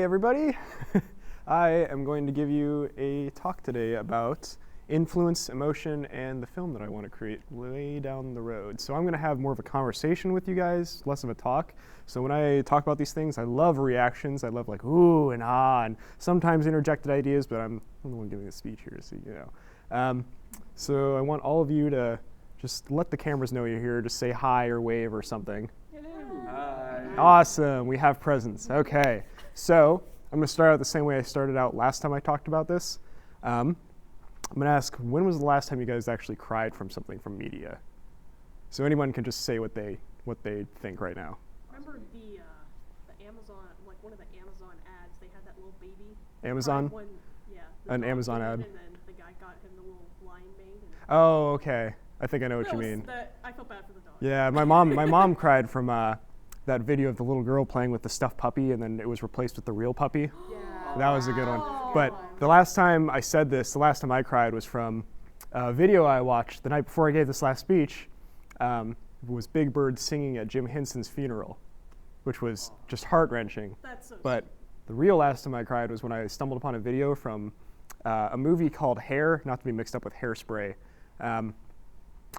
everybody. I am going to give you a talk today about influence, emotion, and the film that I want to create way down the road. So I'm going to have more of a conversation with you guys, less of a talk. So when I talk about these things, I love reactions. I love like ooh and ah, and sometimes interjected ideas, but I'm the one giving a speech here, so you know. So I want all of you to just let the cameras know you're here. Just say hi or wave or something. Hi. Awesome, we have presents. Okay, so I'm going to start out the same way I started out last time I talked about this. I'm going to ask, when was the last time you guys actually cried from something from media? So anyone can just say what they think right now. Remember the Amazon, like one of the Amazon ads, they had that little baby. Amazon? An Amazon ad. And then the guy got him the little lion mane. Oh, okay. I think I know what you mean. I felt bad for the dog. Yeah, my mom cried from that video of the little girl playing with the stuffed puppy, and then it was replaced with the real puppy. Yeah. That was a good one. But the last time I said this, the last time I cried was from a video I watched the night before I gave this last speech. It was Big Bird singing at Jim Henson's funeral, which was just heart-wrenching. That's so But the real last time I cried was when I stumbled upon a video from a movie called Hair, not to be mixed up with Hairspray.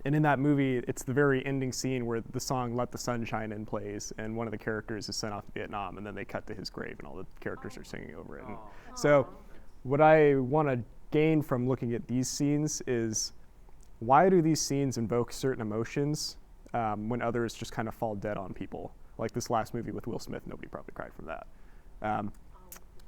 And in that movie, it's the very ending scene where the song Let the Sun Shine In plays, and one of the characters is sent off to Vietnam, and then they cut to his grave, and all the characters are singing over it. And so what I want to gain from looking at these scenes is, why do these scenes invoke certain emotions when others just kind of fall dead on people? Like this last movie with Will Smith, nobody probably cried from that.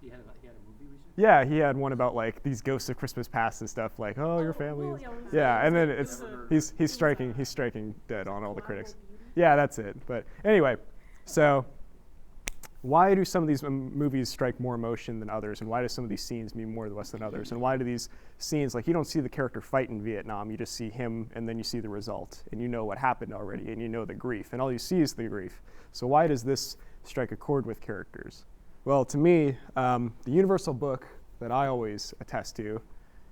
He had a movie recently? Yeah, he had one about like these ghosts of Christmas past and stuff, like, oh, your family. Yeah, and then he's striking dead on all the critics. Yeah, that's it. But anyway, so why do some of these movies strike more emotion than others, and why do some of these scenes mean more to us than others? And why do these scenes, like, you don't see the character fight in Vietnam, you just see him, and then you see the result, and you know what happened already, and you know the grief, and all you see is the grief. So why does this strike a chord with characters? Well, to me, the universal book that I always attest to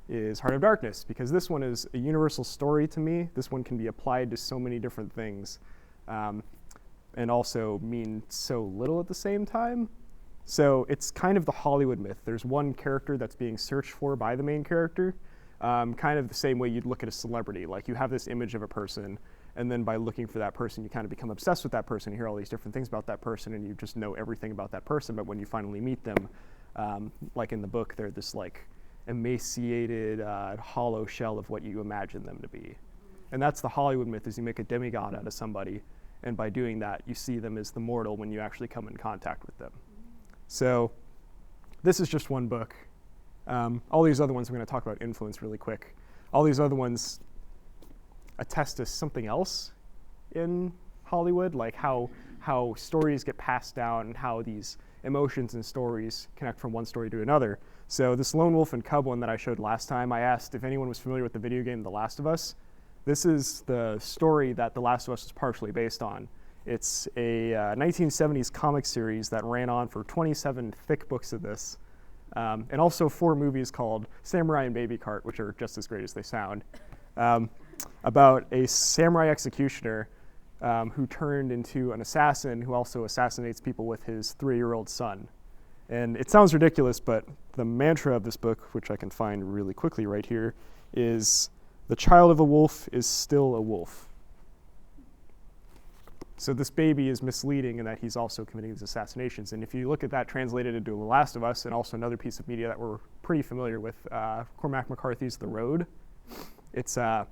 is Heart of Darkness, because this one is a universal story to me. This one can be applied to so many different things, and also mean so little at the same time. So it's kind of the Hollywood myth. There's one character that's being searched for by the main character, kind of the same way you'd look at a celebrity. Like, you have this image of a person, and then by looking for that person, you kind of become obsessed with that person. You hear all these different things about that person, and you just know everything about that person. But when you finally meet them, like in the book, they're this like emaciated, hollow shell of what you imagine them to be. And that's the Hollywood myth, is you make a demigod out of somebody, and by doing that, you see them as the mortal when you actually come in contact with them. So this is just one book. All these other ones, I'm going to talk about influence really quick. All these other ones attest to something else in Hollywood, like how stories get passed down and how these emotions and stories connect from one story to another. So this Lone Wolf and Cub one that I showed last time, I asked if anyone was familiar with the video game The Last of Us. This is the story that The Last of Us is partially based on. It's a 1970s comic series that ran on for 27 thick books of this, and also 4 movies called Samurai and Baby Cart, which are just as great as they sound, about a samurai executioner who turned into an assassin who also assassinates people with his 3-year-old son. And it sounds ridiculous, but the mantra of this book, which I can find really quickly right here, is, "The child of a wolf is still a wolf." So this baby is misleading in that he's also committing these assassinations. And if you look at that translated into The Last of Us, and also another piece of media that we're pretty familiar with, Cormac McCarthy's The Road, it's a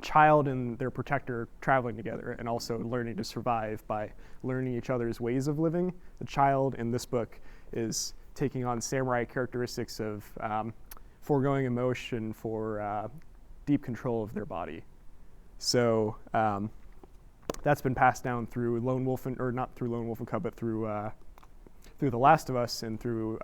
child and their protector traveling together and also learning to survive by learning each other's ways of living. The child in this book is taking on samurai characteristics of foregoing emotion for deep control of their body. So that's been passed down through Lone Wolf, or not through Lone Wolf and Cub, but through The Last of Us and through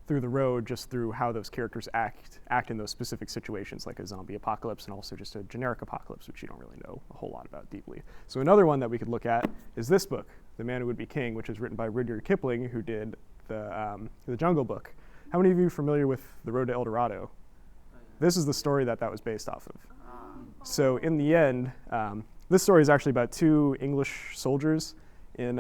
The Road, just through how those characters act in those specific situations, like a zombie apocalypse and also just a generic apocalypse, which you don't really know a whole lot about deeply. So another one that we could look at is this book, The Man Who Would Be King, which is written by Rudyard Kipling, who did the Jungle Book. How many of you are familiar with The Road to El Dorado? This is the story that was based off of. So in the end, this story is actually about 2 English soldiers in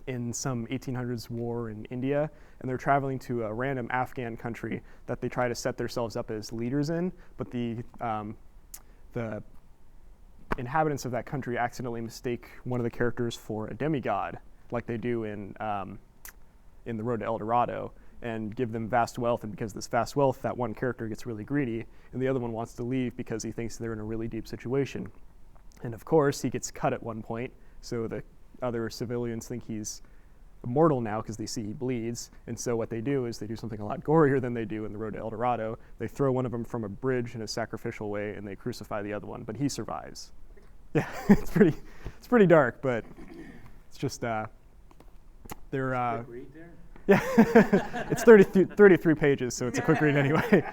in some 1800s war in India, and they're traveling to a random Afghan country that they try to set themselves up as leaders in, but the inhabitants of that country accidentally mistake one of the characters for a demigod, like they do in The Road to El Dorado, and give them vast wealth. And because of this vast wealth, that one character gets really greedy, and the other one wants to leave because he thinks they're in a really deep situation. And of course, he gets cut at one point, so the other civilians think he's immortal now because they see he bleeds. And so what they do is they do something a lot gorier than they do in The Road to El Dorado. They throw one of them from a bridge in a sacrificial way, and they crucify the other one, but he survives. Yeah, it's pretty dark, but it's just they're Quick read there? yeah, it's 33 pages, so it's a quick read anyway.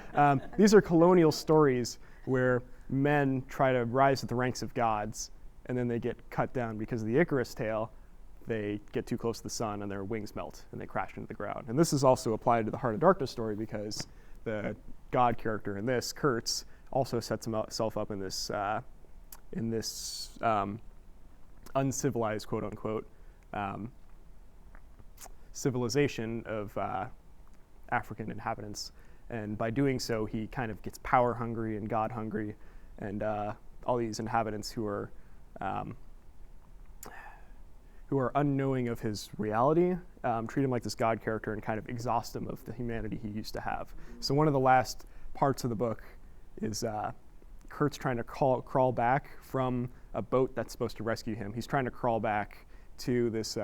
These are colonial stories where men try to rise to the ranks of gods, and then they get cut down because of the Icarus tale. They get too close to the sun, and their wings melt, and they crash into the ground. And this is also applied to the Heart of Darkness story because the god character in this, Kurtz, also sets himself up in this uncivilized, quote unquote, civilization of African inhabitants. And by doing so, he kind of gets power hungry and god hungry, and all these inhabitants who are unknowing of his reality treat him like this god character and kind of exhaust him of the humanity he used to have. So one of the last parts of the book is Kurt's trying to crawl back from a boat that's supposed to rescue him. He's trying to crawl back to this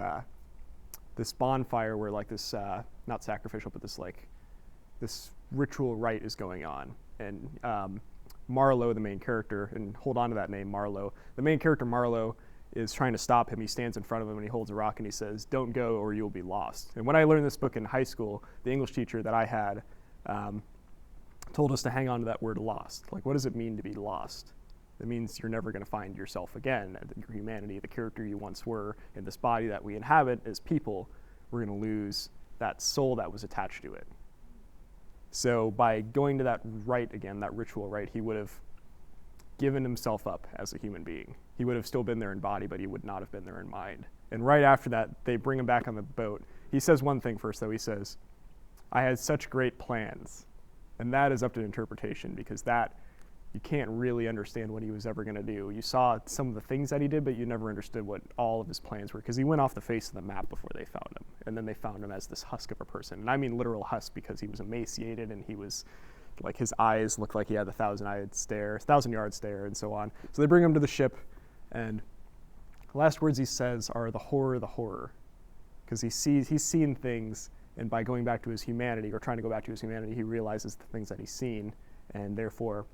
this bonfire where like this not sacrificial, but this ritual rite is going on. And Marlowe, the main character, and hold on to that name, Marlowe. The main character, Marlowe, is trying to stop him. He stands in front of him and he holds a rock and he says, "Don't go or you'll be lost." And when I learned this book in high school, the English teacher that I had told us to hang on to that word lost. Like, what does it mean to be lost? It means you're never going to find yourself again, your humanity, the character you once were in this body that we inhabit as people. We're going to lose that soul that was attached to it. So by going to that rite again, that ritual rite, he would have given himself up as a human being. He would have still been there in body, but he would not have been there in mind. And right after that, they bring him back on the boat. He says one thing first, though. He says, "I had such great plans." And that is up to interpretation, because that, you can't really understand what he was ever going to do. You saw some of the things that he did, but you never understood what all of his plans were, because he went off the face of the map before they found him. And then they found him as this husk of a person. And I mean literal husk, because he was emaciated and he was, like, his eyes looked like he had the 1,000-yard stare, and so on. So they bring him to the ship, and the last words he says are the horror, because he's seen things, and by going back to his humanity, or trying to go back to his humanity, he realizes the things that he's seen, and therefore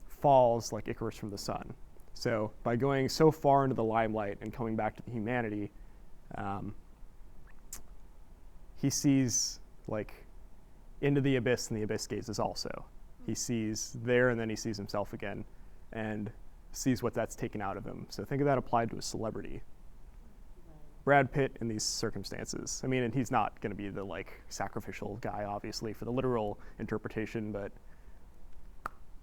falls like Icarus from the sun. So by going so far into the limelight and coming back to the humanity, he sees like into the abyss, and the abyss gazes also. He sees there, and then he sees himself again, and sees what that's taken out of him. So think of that applied to a celebrity. Brad Pitt in these circumstances. I mean, and he's not going to be the like sacrificial guy, obviously, for the literal interpretation, but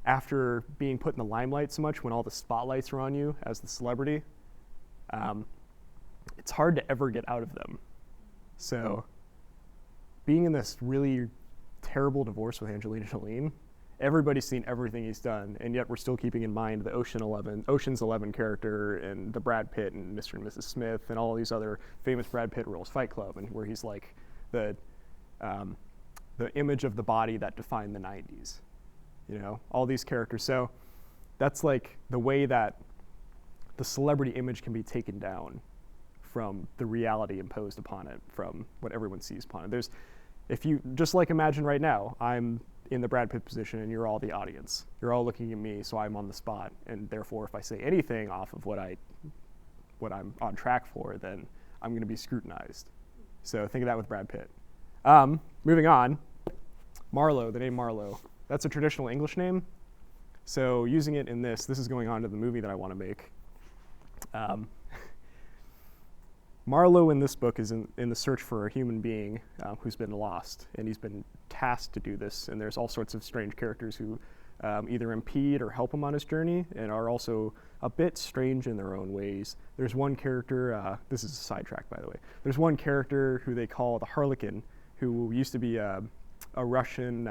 after being put in the limelight so much, when all the spotlights are on you as the celebrity, it's hard to ever get out of them. So being in this really terrible divorce with Angelina Jolie, everybody's seen everything he's done, and yet we're still keeping in mind the Ocean's 11 character, and the Brad Pitt and Mr. and Mrs. Smith, and all these other famous Brad Pitt roles, Fight Club, and where he's like the image of the body that defined the 90s. You know, all these characters. So that's like the way that the celebrity image can be taken down from the reality imposed upon it, from what everyone sees upon it. If you just like imagine right now, I'm in the Brad Pitt position and you're all the audience. You're all looking at me, so I'm on the spot, and therefore if I say anything off of what I'm on track for, then I'm going to be scrutinized. So think of that with Brad Pitt. Moving on, Marlowe, the name Marlowe. That's a traditional English name. So using it in this is going on to the movie that I want to make. Marlowe in this book is in the search for a human being who's been lost, and he's been tasked to do this, and there's all sorts of strange characters who either impede or help him on his journey, and are also a bit strange in their own ways. There's one character, this is a sidetrack by the way, there's one character who they call the Harlequin, who used to be a Russian,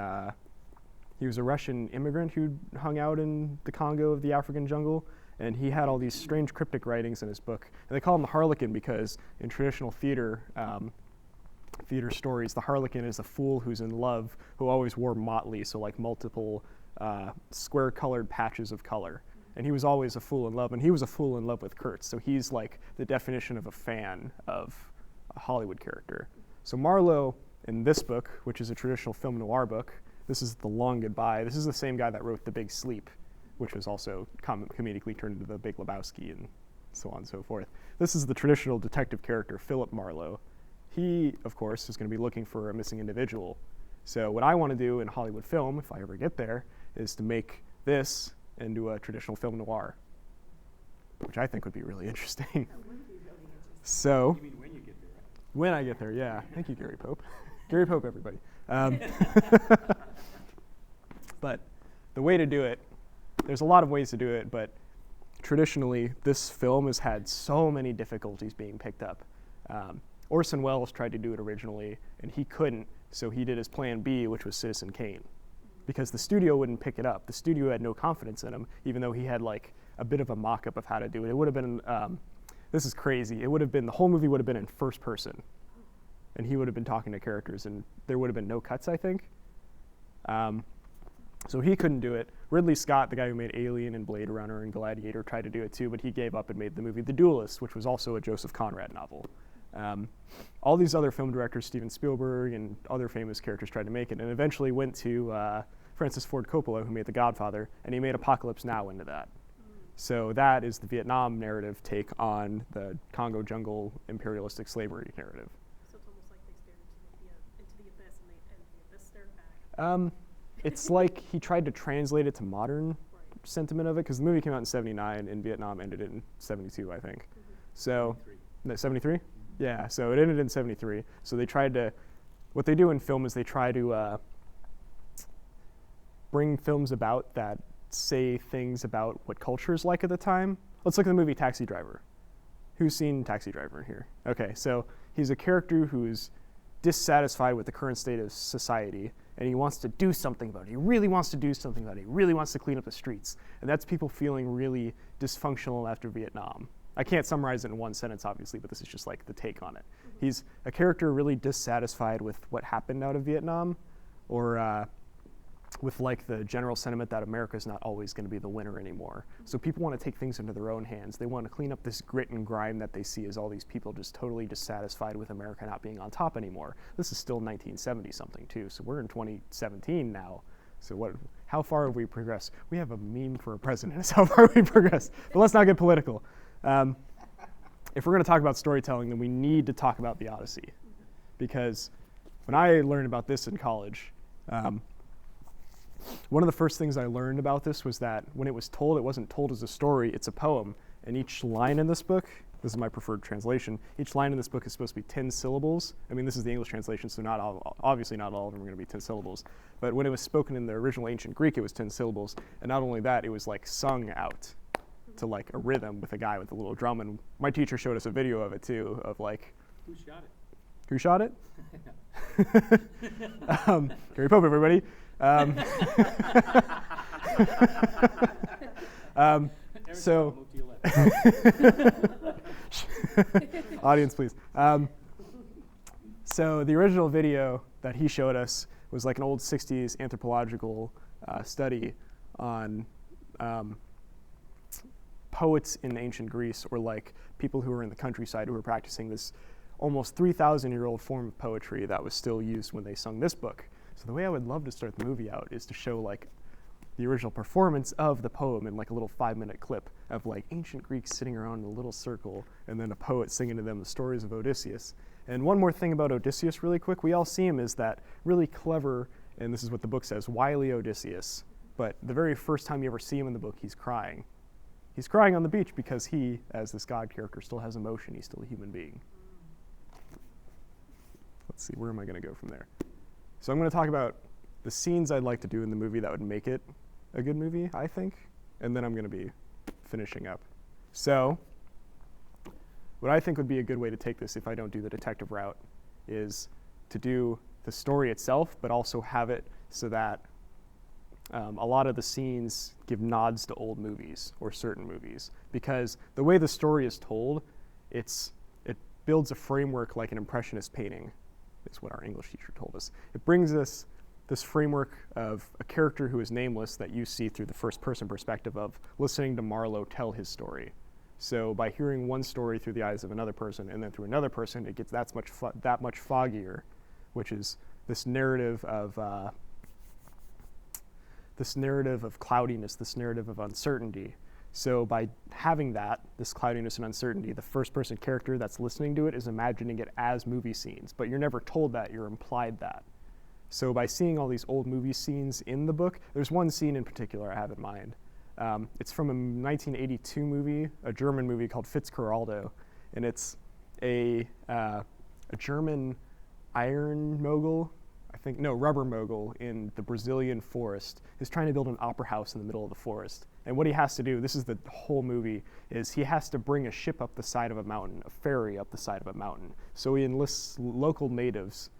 he was a Russian immigrant who hung out in the Congo of the African jungle, and he had all these strange cryptic writings in his book. And they call him the Harlequin because in traditional theater stories, the Harlequin is a fool who's in love, who always wore motley, so like multiple square-colored patches of color. And he was always a fool in love, and he was a fool in love with Kurtz. So he's like the definition of a fan of a Hollywood character. So Marlowe, in this book, which is a traditional film noir book, this is The Long Goodbye. This is the same guy that wrote The Big Sleep, which was also comedically turned into The Big Lebowski and so on and so forth. This is the traditional detective character, Philip Marlowe. He, of course, is going to be looking for a missing individual. So what I want to do in Hollywood film, if I ever get there, is to make this into a traditional film noir, which I think would be really interesting. That would be really interesting. So, You mean when you get there, right? when I get there, yeah. Thank you, Gary Pope. Gary Pope, everybody. But the way to do it, there's a lot of ways to do it, but traditionally, this film has had so many difficulties being picked up. Orson Welles tried to do it originally, and he couldn't, so he did his plan B, which was Citizen Kane, because the studio wouldn't pick it up. The studio had no confidence in him, even though he had like a bit of a mock-up of how to do it. It would have been, this is crazy, it would have been, the whole movie would have been in first person, and he would have been talking to characters, and there would have been no cuts, I think. So he couldn't do it. Ridley Scott, the guy who made Alien and Blade Runner and Gladiator, tried to do it too, but he gave up and made the movie The Duelist, which was also a Joseph Conrad novel. All these other film directors, Steven Spielberg and other famous characters, tried to make it, and eventually went to Francis Ford Coppola, who made The Godfather, and he made Apocalypse Now into that. So that is the Vietnam narrative take on the Congo jungle imperialistic slavery narrative. So it's almost like they stared into the abyss and the abyss stared back. It's like he tried to translate it to modern sentiment of it, because the movie came out in 79 and Vietnam ended in 72, I think. So, 73? Yeah, so it ended in 73. So they tried to, what they do in film is they try to bring films about that say things about what culture is like at the time. Let's look at the movie Taxi Driver. Who's seen Taxi Driver in here? Okay, so he's a character who's dissatisfied with the current state of society, and he wants to do something about it. He really wants to do something about it. He really wants to clean up the streets. And that's people feeling really dysfunctional after Vietnam. I can't summarize it in one sentence, obviously, but this is just like the take on it. He's a character really dissatisfied with what happened out of Vietnam, or with like the general sentiment that America's not always going to be the winner anymore. So people want to take things into their own hands. They want to clean up this grit and grime that they see as all these people just totally dissatisfied with America not being on top anymore. This is still 1970 something too, so we're in 2017 now. So how far have we progressed? We have a meme for a president, is how far we progressed. But let's not get political. If we're going to talk about storytelling, then we need to talk about the Odyssey. Because when I learned about this in college, one of the first things I learned about this was that when it was told, it wasn't told as a story, it's a poem. And each line in this book, this is my preferred translation, each line in this book is supposed to be 10 syllables. I mean, this is the English translation, so obviously not all of them are going to be 10 syllables. But when it was spoken in the original ancient Greek, it was 10 syllables. And not only that, it was like sung out to like a rhythm with a guy with a little drum. And my teacher showed us a video of it too, of like, Who shot it? who shot it? Gary Pope, everybody. So, audience, please. So the original video that he showed us was like an old 60s anthropological study on poets in ancient Greece, or like people who were in the countryside who were practicing this almost 3,000-year-old form of poetry that was still used when they sung this book. So the way I would love to start the movie out is to show like the original performance of the poem in like a little 5-minute clip of like ancient Greeks sitting around in a little circle, and then a poet singing to them the stories of Odysseus. And one more thing about Odysseus really quick, we all see him as that really clever, and this is what the book says, wily Odysseus. But the very first time you ever see him in the book, he's crying. He's crying on the beach because he, as this god character, still has emotion. He's still a human being. Let's see, where am I going to go from there? So I'm going to talk about the scenes I'd like to do in the movie that would make it a good movie, I think, and then I'm going to be finishing up. So what I think would be a good way to take this if I don't do the detective route is to do the story itself, but also have it so that a lot of the scenes give nods to old movies or certain movies. Because the way the story is told, it builds a framework like an impressionist painting, is what our English teacher told us. It brings us this framework of a character who is nameless that you see through the first person perspective of listening to Marlowe tell his story. So by hearing one story through the eyes of another person and then through another person, it gets that much foggier, which is this narrative of cloudiness, this narrative of uncertainty. So by having this cloudiness and uncertainty, the first person character that's listening to it is imagining it as movie scenes, but you're never told that, you're implied that. So by seeing all these old movie scenes in the book, there's one scene in particular I have in mind. It's from a 1982 movie, a German movie called Fitzcarraldo, and it's a German iron mogul, rubber mogul in the Brazilian forest is trying to build an opera house in the middle of the forest. And what he has to do, this is the whole movie, is he has to bring a ship up the side of a mountain, a ferry up the side of a mountain. So he enlists local natives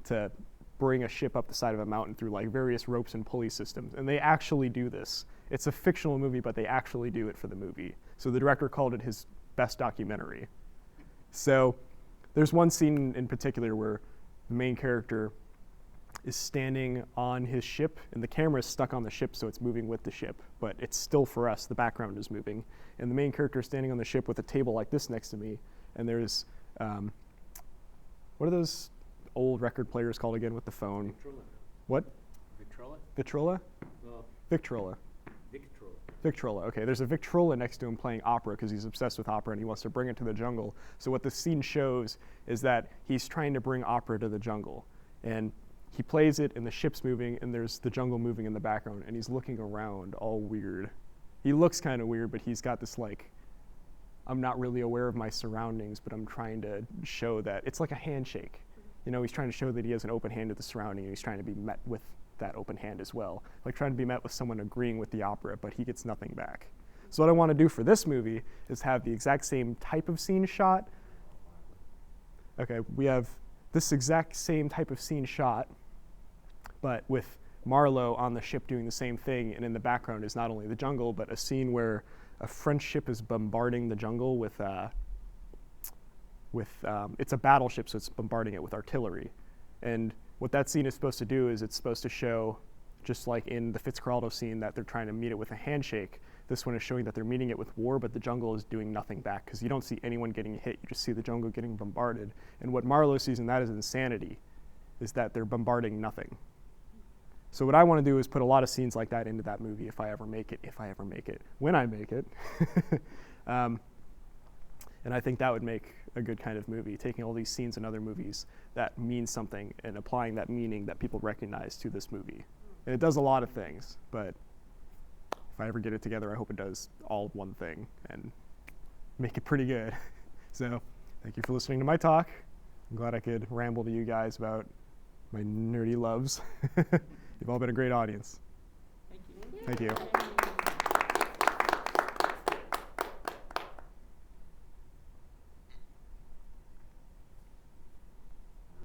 to bring a ship up the side of a mountain through like various ropes and pulley systems. And they actually do this. It's a fictional movie, but they actually do it for the movie. So the director called it his best documentary. So there's one scene in particular where the main character is standing on his ship, and the camera is stuck on the ship, so it's moving with the ship, but it's still for us, the background is moving. And the main character is standing on the ship with a table like this next to me, and there's, what are those old record players called again with the phone? Victrola. What? Victrola? Vitrola? Well, Victrola. Victrola. Victrola, okay. There's a Victrola next to him playing opera because he's obsessed with opera and he wants to bring it to the jungle. So what the scene shows is that he's trying to bring opera to the jungle. And he plays it and the ship's moving and there's the jungle moving in the background and he's looking around all weird. He looks kind of weird, but he's got this like, I'm not really aware of my surroundings, but I'm trying to show that it's like a handshake. You know, he's trying to show that he has an open hand to the surrounding and he's trying to be met with that open hand as well. Like trying to be met with someone agreeing with the opera, but he gets nothing back. So what I want to do for this movie is have the exact same type of scene shot. Okay, we have this exact same type of scene shot, but with Marlowe on the ship doing the same thing, and in the background is not only the jungle, but a scene where a French ship is bombarding the jungle with it's a battleship, so it's bombarding it with artillery. And what that scene is supposed to do is it's supposed to show, just like in the Fitzcarraldo scene, that they're trying to meet it with a handshake. This one is showing that they're meeting it with war, but the jungle is doing nothing back because you don't see anyone getting hit. You just see the jungle getting bombarded. And what Marlowe sees in that is insanity, is that they're bombarding nothing. So what I want to do is put a lot of scenes like that into that movie if I ever make it, when I make it. And I think that would make a good kind of movie, taking all these scenes in other movies that mean something and applying that meaning that people recognize to this movie. And it does a lot of things, but if I ever get it together, I hope it does all one thing and make it pretty good. So thank you for listening to my talk. I'm glad I could ramble to you guys about my nerdy loves. You've all been a great audience. Thank you. Thank you.